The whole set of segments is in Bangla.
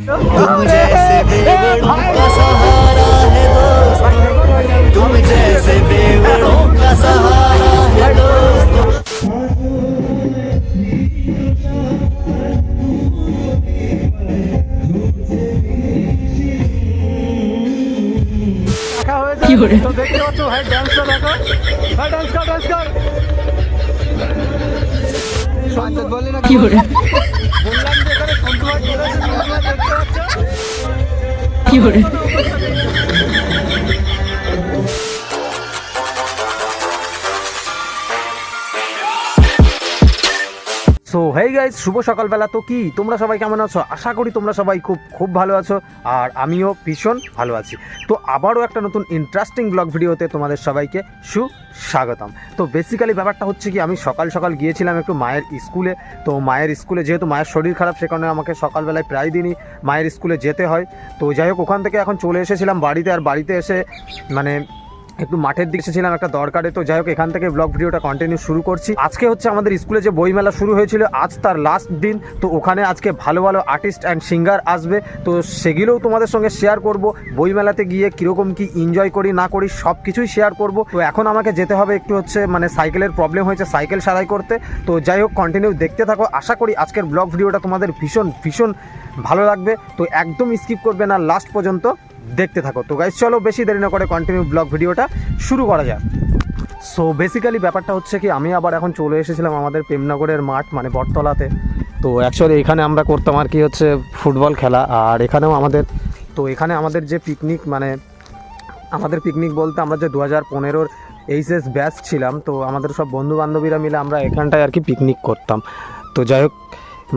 तुम जैसे बेवड़ों का सहारा है दोस्त, तुम जैसे बेवड़ों का सहारा है दोस्त। কি করে তো দেখতে পাচ্ছ ভাই ডান্সটা দেখো, ভাই ডান্স কর ডান্স কর। কি করে বললাম যে এখানে সন্তু ভাই চলে এসেছে, তোমরা দেখতে পাচ্ছ। কি করে সো হেই গাইস, শুভ সকালবেলা। তো কি তোমরা সবাই কেমন আছো? আশা করি তোমরা সবাই খুব ভালো আছো, আর আমিও ভীষণ ভালো আছি। তো আবারও একটা নতুন ইন্টারেস্টিং ব্লগ ভিডিওতে তোমাদের সবাইকে সুস্বাগতম। তো বেসিক্যালি ব্যাপারটা হচ্ছে কি, আমি সকাল সকাল গিয়েছিলাম একটু মায়ের স্কুলে। তো মায়ের স্কুলে যেহেতু মায়ের শরীর খারাপ, সে কারণে আমাকে সকালবেলায় প্রায় দিনই মায়ের স্কুলে যেতে হয়। তো যাই হোক, ওখান থেকে এখন চলে এসেছিলাম বাড়িতে। আর বাড়িতে এসে মানে একটু মাঠের দিকে এসেছিলাম একটা দরকারে। তো যাই হোক, এখান থেকে ব্লগ ভিডিওটা কন্টিনিউ শুরু করছি। আজকে হচ্ছে আমাদের স্কুলে যে বইমেলা শুরু হয়েছিল, আজ তার লাস্ট দিন। তো ওখানে আজকে ভালো ভালো আর্টিস্ট অ্যান্ড সিঙ্গার আসবে, তো সেগুলোও তোমাদের সঙ্গে শেয়ার করব। বইমেলাতে গিয়ে কীরকম কি এনজয় করি না করি সব কিছুই শেয়ার করব। তো এখন আমাকে যেতে হবে একটু হচ্ছে মানে সাইকেলের প্রবলেম হয়েছে, সাইকেল সারাই করতে। তো যাই হোক, কন্টিনিউ দেখতে থাকো। আশা করি আজকের ব্লগ ভিডিওটা তোমাদের ভীষণ ভীষণ ভালো লাগবে। তো একদম স্কিপ করবে না, লাস্ট পর্যন্ত দেখতে থাকো। তো গাইস চলো বেশি দেরি না করে কন্টিনিউ ব্লগ ভিডিওটা শুরু করা যাক। সো বেসিক্যালি ব্যাপারটা হচ্ছে কি, আমি আবার এখন চলে এসেছিলাম আমাদের প্রেমনগরের মাঠ মানে বটতলাতে। তো অ্যাকচুয়ালি এখানে আমরা করতাম আর কি হচ্ছে ফুটবল খেলা। আর এখানেও এখানে আমাদের যে পিকনিক, মানে আমাদের পিকনিক বলতে আমরা যে 2015-র এইচএস ব্যাচ ছিলাম, তো আমাদের সব বন্ধু বান্ধবীরা মিলে আমরা এখানটায় আর কি পিকনিক করতাম। তো যাই হোক,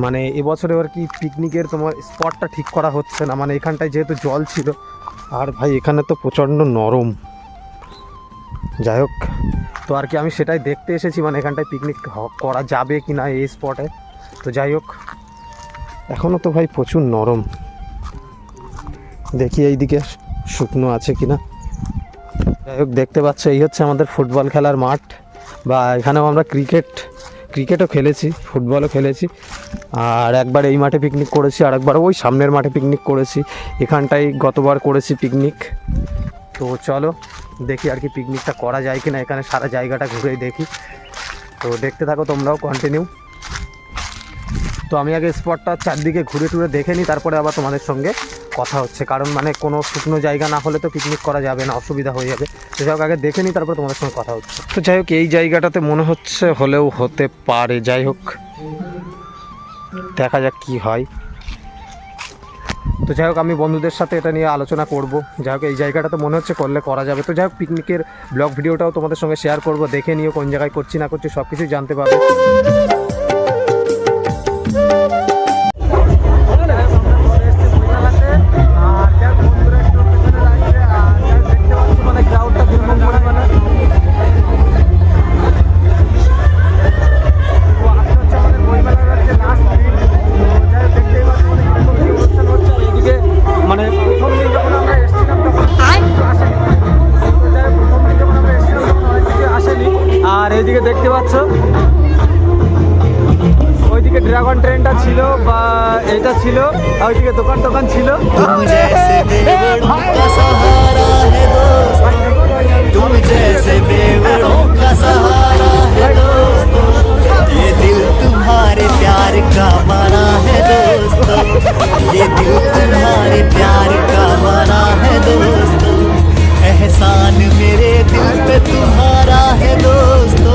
মানে এবছরে আর কি পিকনিকের তোমার স্পটটা ঠিক করা হচ্ছে না, মানে এখানটায় যেহেতু জল ছিল। আর ভাই এখানে তো প্রচণ্ড নরম। যাই হোক, তো আর কি আমি সেটাই দেখতে এসেছি, মানে এখানটায় পিকনিক করা যাবে কি না এই স্পটে। তো যাই হোক, এখনও তো ভাই প্রচুর নরম, দেখি এই দিকে শুকনো আছে কি না। যাই হোক, দেখতে পাচ্ছ এই হচ্ছে আমাদের ফুটবল খেলার মাঠ, বা এখানেও আমরা ক্রিকেটও খেলেছি, ফুটবলও খেলেছি। আর একবার এই মাঠে পিকনিক করেছি, আর একবার ওই সামনের মাঠে পিকনিক করেছি। এখানটাই গতবার করেছি পিকনিক। তো চলো দেখি আর কি পিকনিকটা করা যায় কি না, এখানে সারা জায়গাটা ঘুরেই দেখি। তো দেখতে থাকো তোমরাও কন্টিনিউ। তো আমি আগে স্পটটা চারদিকে ঘুরে টুরে দেখে নিই, তারপরে আবার তোমাদের সঙ্গে কথা হচ্ছে। কারণ মানে কোনো শুকনো জায়গা না হলে তো পিকনিক করা যাবে না, অসুবিধা হয়ে যাবে। তো যাই হোক, আগে দেখে নিই, তারপরে তোমাদের সঙ্গে কথা হচ্ছে। তো যাই হোক, এই জায়গাটাতে মনে হচ্ছে হলেও হতে পারে। যাই হোক, দেখা যাক কি হয়। তো যাই হোক, আমি বন্ধুদের সাথে এটা নিয়ে আলোচনা করব। যাই হোক, এই জায়গাটাতে মনে হচ্ছে করলে করা যাবে। তো যাই হোক, পিকনিকের ব্লগ ভিডিওটাও তোমাদের সঙ্গে শেয়ার করব, দেখে নিও কোন জায়গায় করছি না করছি সব কিছুই জানতে পারবে। আর এইদিকে দেখতে পাচ্ছ, ওইদিকে ড্রাগন ট্রেনটা ছিল বা এইটা ছিল, ওইদিকে দোকান ছিল। तुम जैसे बेवड़ों का सहारा है दोस्त, तुम जैसे बेवड़ों का सहारा है दोस्त, ये दिल तुम्हारे प्यार का बना है दोस्त, ये दिल तुम्हारे प्यार का बना है दोस्त, एहसान मेरे दिल पे तुम्हारा है दोस्त।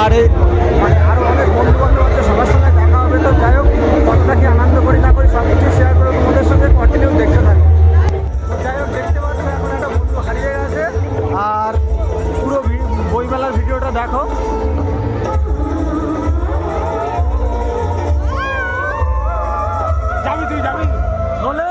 আর আরও অনেক বন্ধু বান্ধব আছে, সবার সঙ্গে দেখা হবে। তো যাই হোক, কতটা কি আনন্দ করি না করি সব কিছু শেয়ার করে তোমাদের সঙ্গে কন্টিনিউ দেখতে থাকি। তো যাই হোক, দেখতে পাচ্ছ এখন একটা বন্ধু হারিয়ে গেছে। আর পুরো বইমেলার ভিডিওটা দেখো। যাবি তুই যাবি বলে।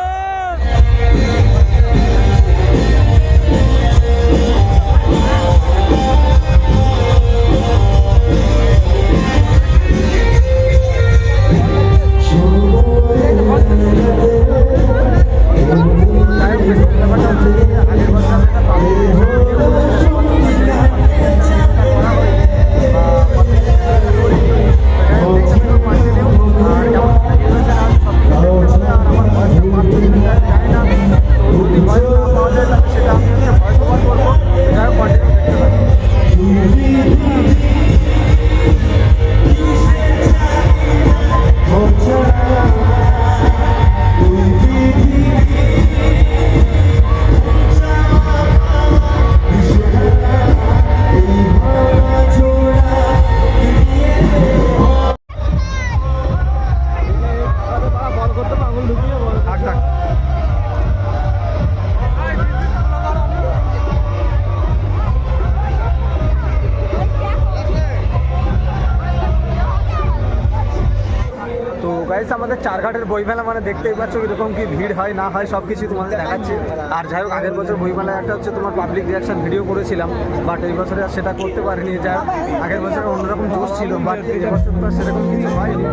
গাইস আমাদের চারঘাটের বইমেলা মানে দেখতেই পাচ্ছ এরকম কি ভিড় হয় না হয় সব কিছু তোমাদের দেখাচ্ছি। আর যাই হোক আগের বছর বইমেলায় একটা হচ্ছে তোমার পাবলিক রিয়াকশন ভিডিও করেছিলাম, বাট এই বছরে আর সেটা করতে পারিনি। যাই হোক আগের বছর অন্যরকম জোশ ছিল, বাট এই বছর তো আর সেরকম কিছু হয়নি।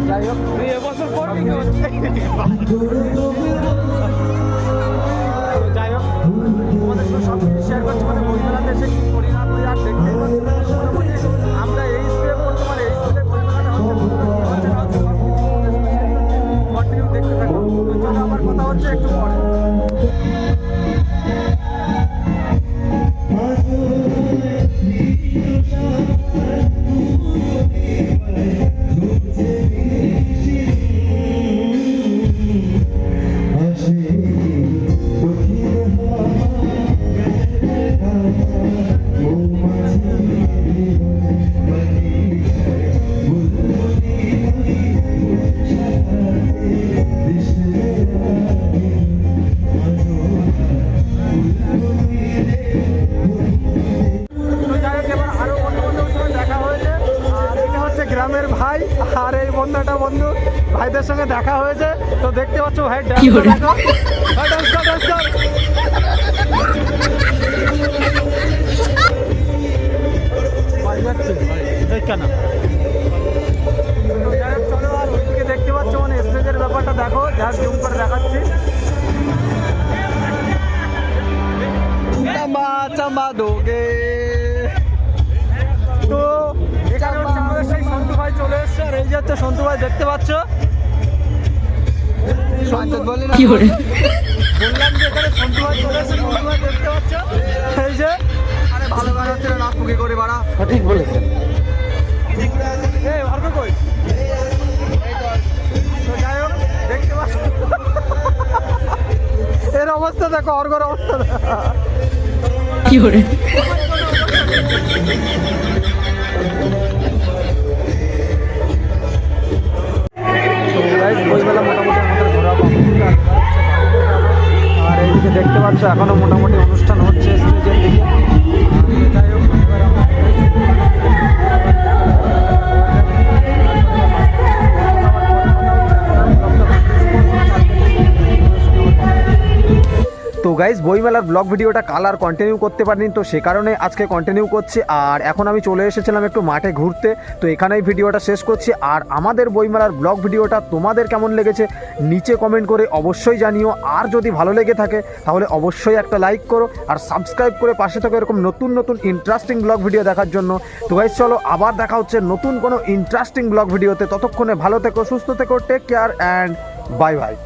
যাই হোক এবছর করবি কি হচ্ছে? যাই হোক তোমাদের সঙ্গে সব কিছু শেয়ার করছি, মানে বইমেলাতে এসে কি করি না করি আর দেখতেই পাচ্ছি মোটামুটি আমরা এই স্প্রে করতে মানে এই স্প্রে বইমেলাটা হচ্ছে কন্টিনিউ দেখতে থাকবো। তো চলো আমার কথা হচ্ছে একটু পরে। গ্রামের ভাই আর এই বন্ধুটা বন্ধু ভাইদের সঙ্গে দেখা হয়েছে। তো দেখতে পাচ্ছ ভাই কি করে? চলো আর ওইদিকে দেখতে পাচ্ছ মানে স্টেজের ব্যাপারটা দেখো, যা জুম করে দেখাচ্ছি। চাম্বা দোগে তো এখানে হচ্ছে আমাদের সেই সন্তু ভাই চলে এসছে। আর এই যে হচ্ছে সন্তু ভাই দেখতে পাচ্ছ, কি করে? বললাম যে এখানে সন্তু ভাই চলে এসছে। সন্তু ভাই দেখতে পাচ্ছ এই যে, আরে ভালো গান হচ্ছে না, নাচ মুখে করে বাড়া। ঠিক বলেছেন। এই অর্ক কই? তো যাই হোক দেখতে পাচ্ছ এর অবস্থা দেখো, অর্গর অবস্থা দেখো। কি করে? বইমেলা মোটামুটি আমাদের ঘোরা কমপ্লিট। আর এইদিকে দেখতে পাচ্ছ এখনো মোটামুটি অনুষ্ঠান হচ্ছে স্টেজের দিকে। যাই হোক এবার আমরা তো গাইজ বইমেলার ব্লগ ভিডিওটা কাল আর কন্টিনিউ করতে পারিনি, তো সে কারণে আজকে কন্টিনিউ করছি। আর এখন আমি চলে এসেছিলাম একটু মাঠে ঘুরতে, তো এখানেই ভিডিওটা শেষ করছি। আর আমাদের বইমেলার ব্লগ ভিডিওটা তোমাদের কেমন লেগেছে নিচে কমেন্ট করে অবশ্যই জানিও। আর যদি ভালো লেগে থাকে তাহলে অবশ্যই একটা লাইক করো আর সাবস্ক্রাইব করে পাশে থাকো এরকম নতুন নতুন ইন্টারেস্টিং ব্লগ ভিডিও দেখার জন্য। তো গাইজ চলো আবার দেখা হচ্ছে নতুন কোনো ইন্টারেস্টিং ব্লগ ভিডিওতে। ততক্ষণে ভালো থেকো, সুস্থ থেকো, take care and bye by.